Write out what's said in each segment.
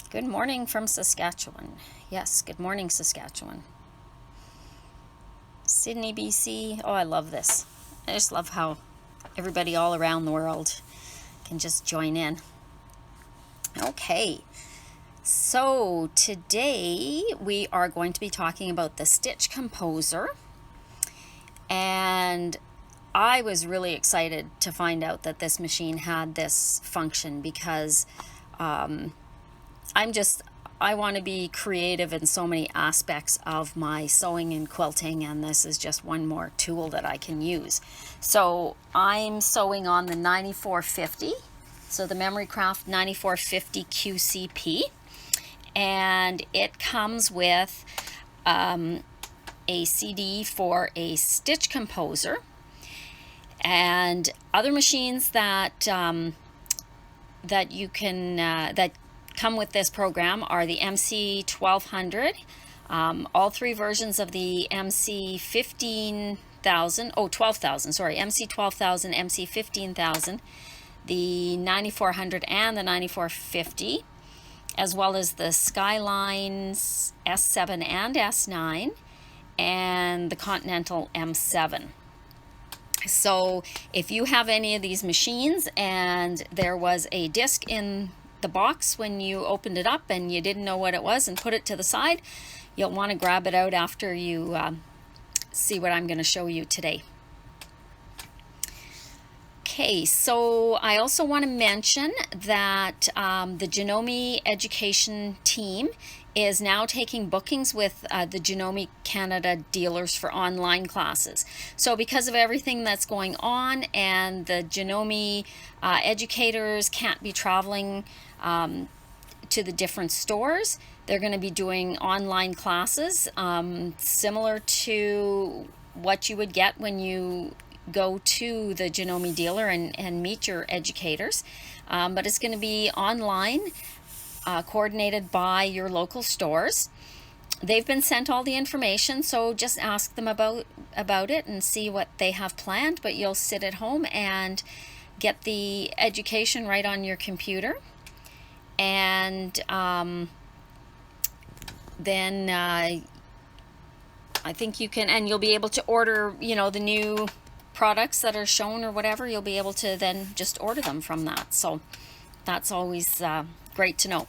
Good morning from Saskatchewan. Yes, good morning, Saskatchewan. Sydney, BC. Oh, I love this. I just love how everybody all around the world can just join in. Okay, so today we are going to be talking about the Stitch Composer. And I was really excited to find out that this machine had this function because I want to be creative in so many aspects of my sewing and quilting, and this is just one more tool that I can use. So I'm sewing on the 9450, so the Memorycraft 9450 QCP, and it comes with a CD for a Stitch Composer, and other machines that you can that come with this program are the MC1200, all three versions of the MC15000, MC12000, MC15000, the 9400 and the 9450, as well as the Skyline S7 and S9, and the Continental M7. So if you have any of these machines and there was a disc in the box when you opened it up and you didn't know what it was and put it to the side, you'll want to grab it out after you see what I'm going to show you today. Okay, so I also want to mention that the Janome education team is now taking bookings with the Janome Canada dealers for online classes. So because of everything that's going on and the Janome educators can't be traveling to the different stores, they're going to be doing online classes similar to what you would get when you go to the Janome dealer and meet your educators, but it's going to be online, coordinated by your local stores. They've been sent all the information, so just ask them about it and see what they have planned, but you'll sit at home and get the education right on your computer. And then I think you can, and you'll be able to order, the new products that are shown or whatever. You'll be able to then just order them from that. So that's always great to know.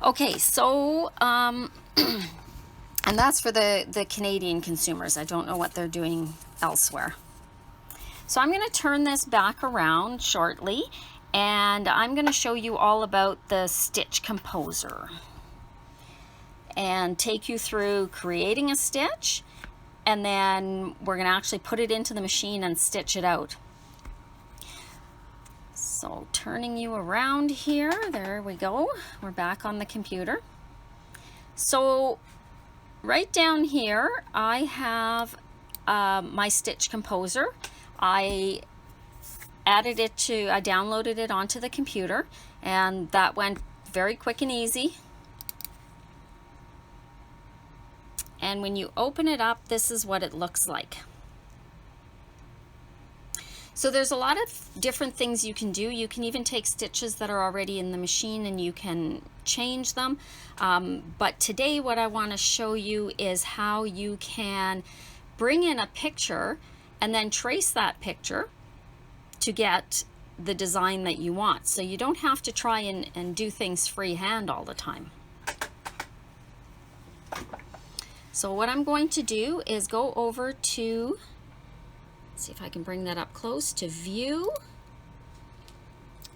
Okay, so and that's for the Canadian consumers. I don't know what they're doing elsewhere. So I'm going to turn this back around shortly, and I'm going to show you all about the Stitch Composer and take you through creating a stitch, and then we're going to actually put it into the machine and stitch it out. So turning you around here, there we go. We're back on the computer. So right down here, I have my Stitch Composer. I downloaded it onto the computer, and that went very quick and easy. And when you open it up, this is what it looks like. So there's a lot of different things you can do. You can even take stitches that are already in the machine and you can change them. But today what I want to show you is how you can bring in a picture and then trace that picture to get the design that you want. So you don't have to try and do things freehand all the time. So what I'm going to do is go over to, let's see if I can bring that up close, to View.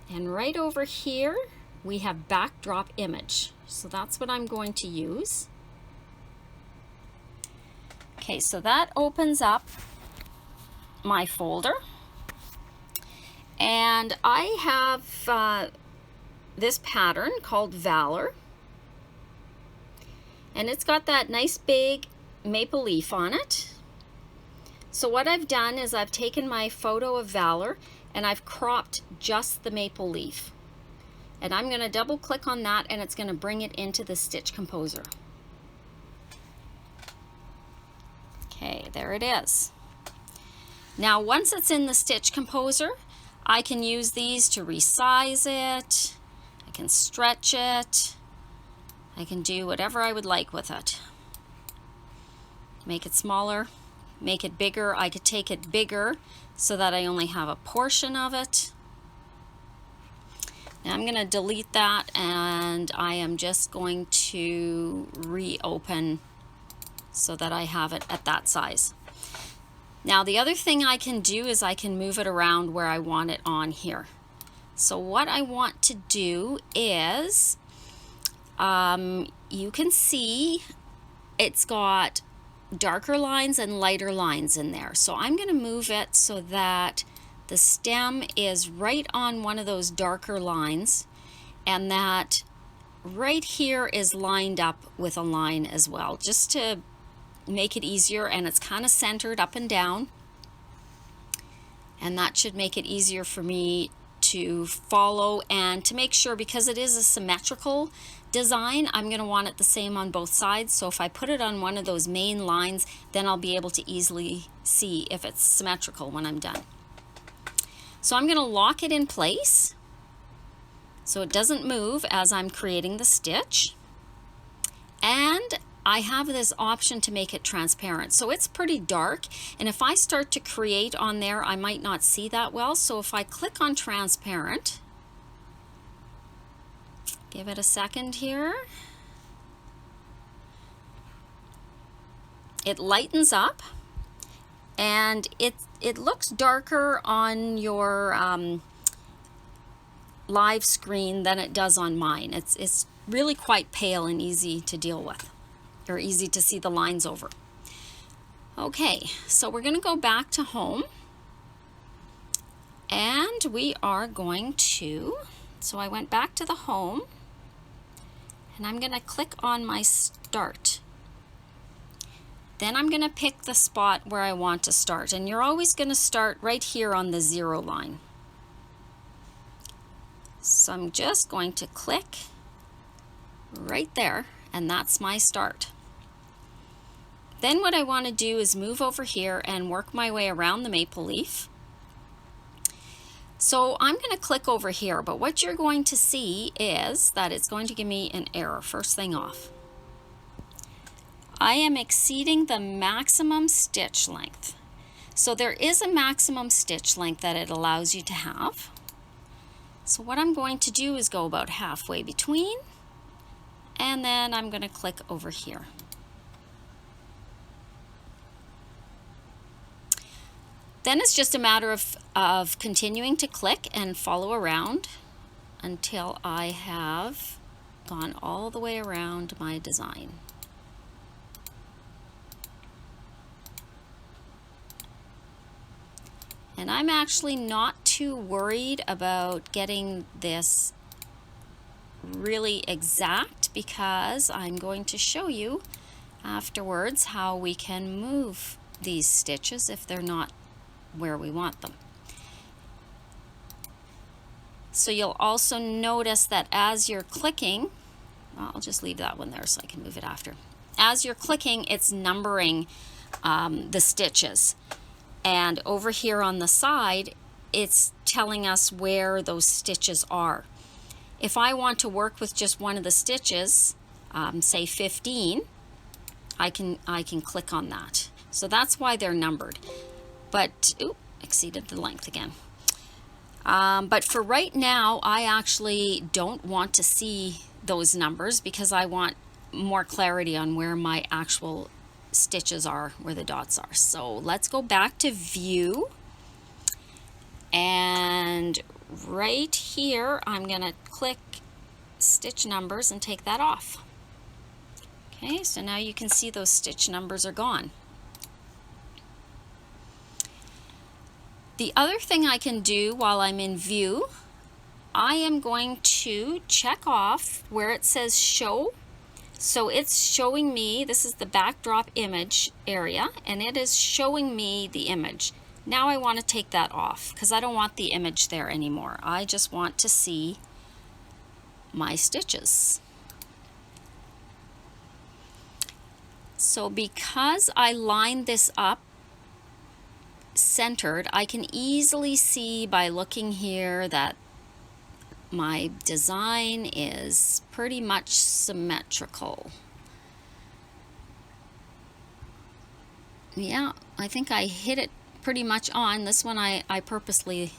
And right over here, we have Backdrop Image. So that's what I'm going to use. Okay, so that opens up my folder. And I have this pattern called Valor. And it's got that nice big maple leaf on it. So what I've done is I've taken my photo of Valor and I've cropped just the maple leaf. And I'm going to double click on that, and it's going to bring it into the Stitch Composer. Okay, there it is. Now once it's in the Stitch Composer, I can use these to resize it, I can stretch it, I can do whatever I would like with it. Make it smaller, make it bigger. I could take it bigger so that I only have a portion of it. Now I'm going to delete that, and I am just going to reopen so that I have it at that size. Now the other thing I can do is I can move it around where I want it on here. So what I want to do is, you can see it's got darker lines and lighter lines in there. So I'm going to move it so that the stem is right on one of those darker lines, and that right here is lined up with a line as well, just to make it easier, and it's kind of centered up and down, and that should make it easier for me to follow and to make sure, because it is a symmetrical design, I'm going to want it the same on both sides. So if I put it on one of those main lines, then I'll be able to easily see if it's symmetrical when I'm done. So I'm going to lock it in place so it doesn't move as I'm creating the stitch, and I have this option to make it transparent. So it's pretty dark, and if I start to create on there, I might not see that well. So if I click on transparent, give it a second here, it lightens up, and it looks darker on your live screen than it does on mine. It's really quite pale and easy to deal with, or easy to see the lines over. Okay, so we're going to go back to home, and we are going to, so I went back to the home, and I'm going to click on my start. Then I'm going to pick the spot where I want to start, and you're always going to start right here on the 0 line. So I'm just going to click right there, and that's my start. Then what I want to do is move over here and work my way around the maple leaf. So I'm going to click over here, but what you're going to see is that it's going to give me an error first thing off. I am exceeding the maximum stitch length. So there is a maximum stitch length that it allows you to have. So what I'm going to do is go about halfway between, and then I'm going to click over here. Then it's just a matter of continuing to click and follow around until I have gone all the way around my design. And I'm actually not too worried about getting this really exact, because I'm going to show you afterwards how we can move these stitches if they're not where we want them. So you'll also notice that as you're clicking, well, I'll just leave that one there so I can move it after. As you're clicking, it's numbering the stitches. And over here on the side, it's telling us where those stitches are. If I want to work with just one of the stitches, say 15, I can click on that. So that's why they're numbered. But, oops, exceeded the length again. But for right now, I actually don't want to see those numbers because I want more clarity on where my actual stitches are, where the dots are. So let's go back to view, and right here I'm gonna click stitch numbers and take that off. Okay, so now you can see those stitch numbers are gone. The other thing I can do while I'm in view, I am going to check off where it says show. So it's showing me, this is the backdrop image area, and it is showing me the image. Now I want to take that off because I don't want the image there anymore. I just want to see my stitches. So because I lined this up centered, I can easily see by looking here that my design is pretty much symmetrical. Yeah, I think I hit it pretty much on. This one I purposely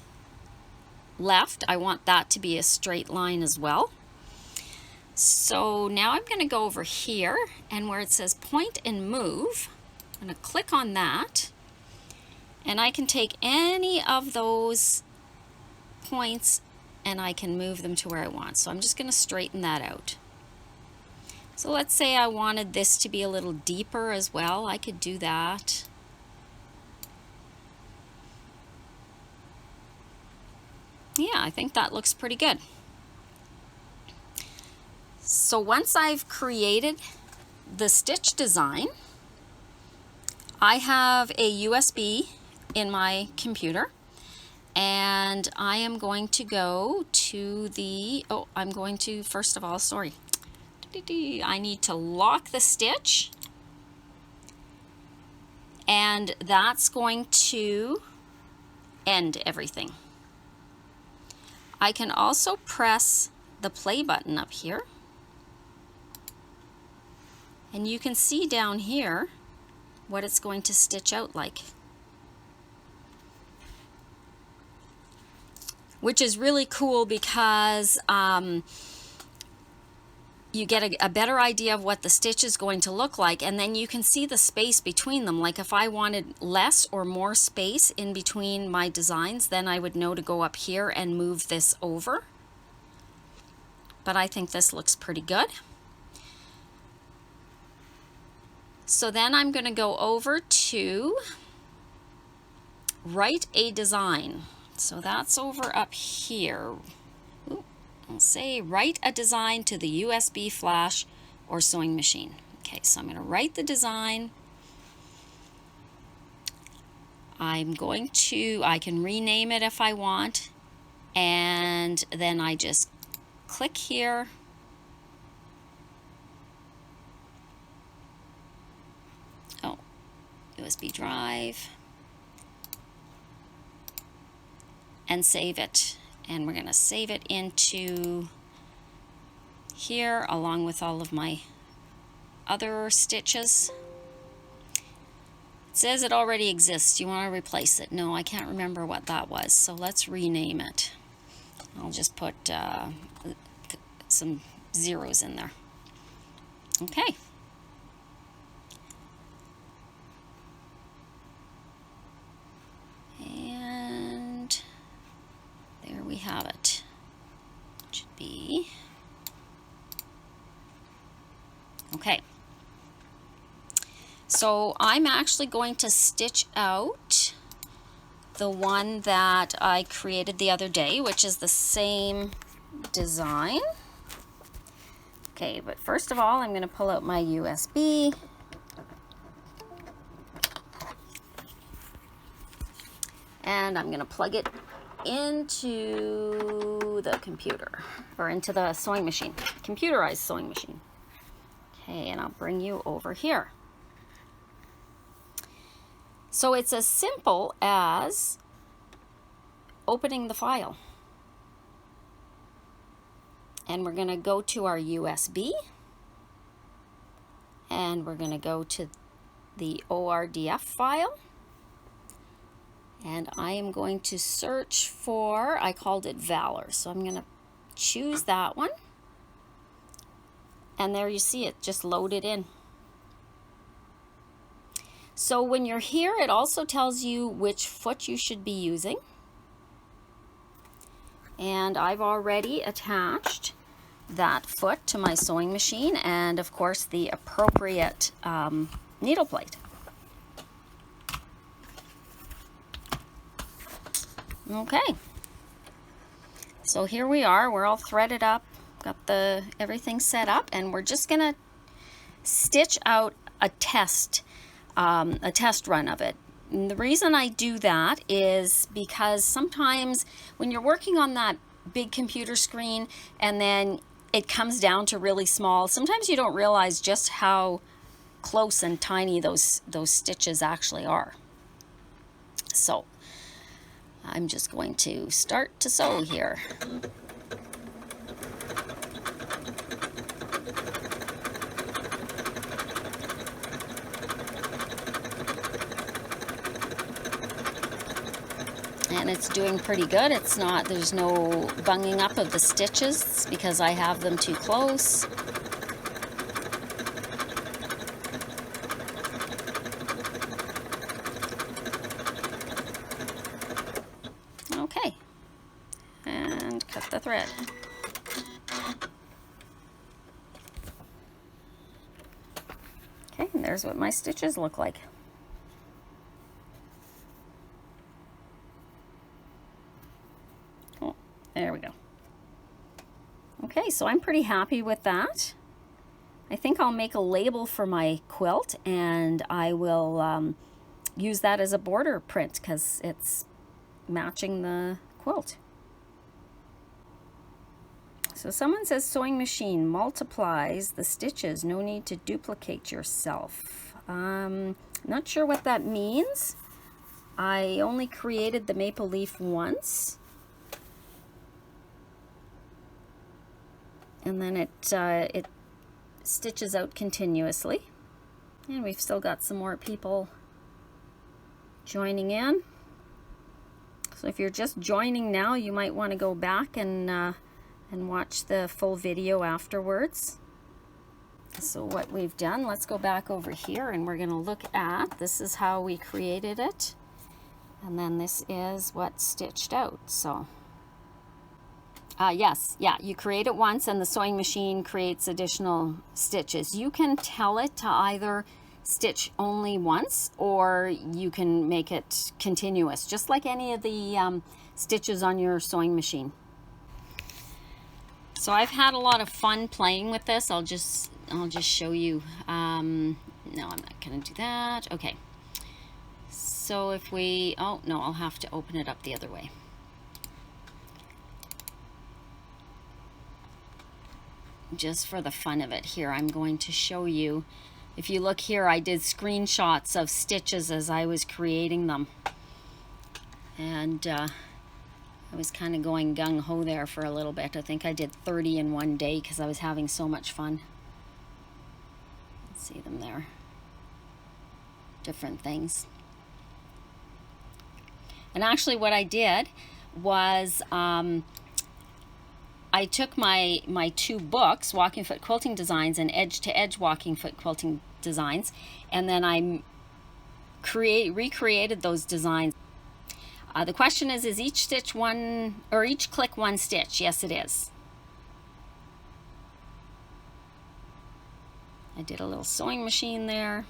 left. I want that to be a straight line as well. So now I'm going to go over here, and where it says point and move, I'm going to click on that, and I can take any of those points and I can move them to where I want. So I'm just going to straighten that out. So let's say I wanted this to be a little deeper as well. I could do that. Yeah, I think that looks pretty good. So once I've created the stitch design, I have a USB in my computer, and I am going to go to the, I'm going to, first of all, sorry, I need to lock the stitch, and that's going to end everything. I can also press the play button up here, and you can see down here what it's going to stitch out like, which is really cool because you get a better idea of what the stitch is going to look like, and then you can see the space between them. Like if I wanted less or more space in between my designs, then I would know to go up here and move this over. But I think this looks pretty good. So then I'm going to go over to write a design. So that's over up here. I'll say write a design to the USB flash or sewing machine. Okay, so I'm going to write the design. I can rename it if I want, and then I just click here. Oh, USB drive, and save it. And we're going to save it into here along with all of my other stitches. It says it already exists. You want to replace it? No, I can't remember what that was, so let's rename it. I'll just put some zeros in there. Okay. And there we have it. It should be okay. So I'm actually going to stitch out the one that I created the other day, which is the same design. Okay, but first of all, I'm going to pull out my USB. And I'm going to plug it into the computer, or into the sewing machine, computerized sewing machine. Okay, and I'll bring you over here. So it's as simple as opening the file. And we're going to go to our USB, and we're going to go to the ORDF file. And I am going to search for, I called it Valor, so I'm going to choose that one. And there you see it, just loaded in. So when you're here, it also tells you which foot you should be using. And I've already attached that foot to my sewing machine, and of course the appropriate needle plate. Okay, so here we are, we're all threaded up, got everything set up, and we're just gonna stitch out a test run of it. And the reason I do that is because sometimes when you're working on that big computer screen and then it comes down to really small, sometimes you don't realize just how close and tiny those stitches actually are. So I'm just going to start to sew here. and it's doing pretty good. It's not, there's no bunging up of the stitches because I have them too close. Okay, and cut the thread. Okay, and there's what my stitches look like. Oh, there we go. Okay, so I'm pretty happy with that. I think I'll make a label for my quilt, and I will use that as a border print because it's matching the quilt. So someone says sewing machine multiplies the stitches, no need to duplicate yourself. Not sure what that means. I only created the maple leaf once, and then it stitches out continuously. And we've still got some more people joining in. So if you're just joining now, you might want to go back and watch the full video afterwards. So what we've done, let's go back over here and we're going to look at, this is how we created it. And then this is what's stitched out. So yes, yeah, you create it once and the sewing machine creates additional stitches. You can tell it to either stitch only once, or you can make it continuous, just like any of the stitches on your sewing machine. So I've had a lot of fun playing with this. I'll just show you. No, I'm not gonna do that. Okay. So if we, oh no, I'll have to open it up the other way. Just for the fun of it here, I'm going to show you. If you look here, I did screenshots of stitches as I was creating them. And I was kind of going gung-ho there for a little bit. I think I did 30 in one day because I was having so much fun. Let's see them there. Different things. And actually what I did was I took my two books, Walking Foot Quilting Designs and Edge to Edge Walking Foot Quilting Designs, and then I recreated those designs. The question is each stitch one, or each click one stitch? Yes, it is. I did a little sewing machine there.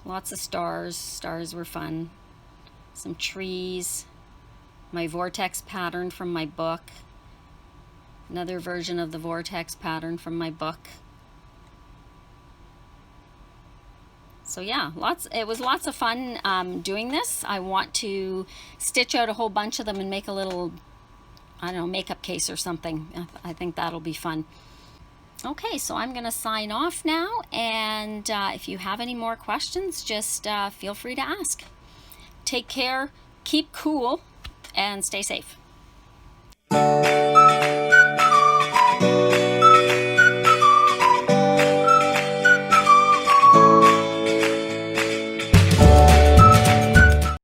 Lots of stars. Stars were fun. Some trees. My vortex pattern from my book. Another version of the vortex pattern from my book. So yeah, it was lots of fun doing this. I want to stitch out a whole bunch of them and make a little, I don't know, makeup case or something. I think that'll be fun. Okay, so I'm gonna sign off now, and if you have any more questions, just feel free to ask. Take care, keep cool, and stay safe.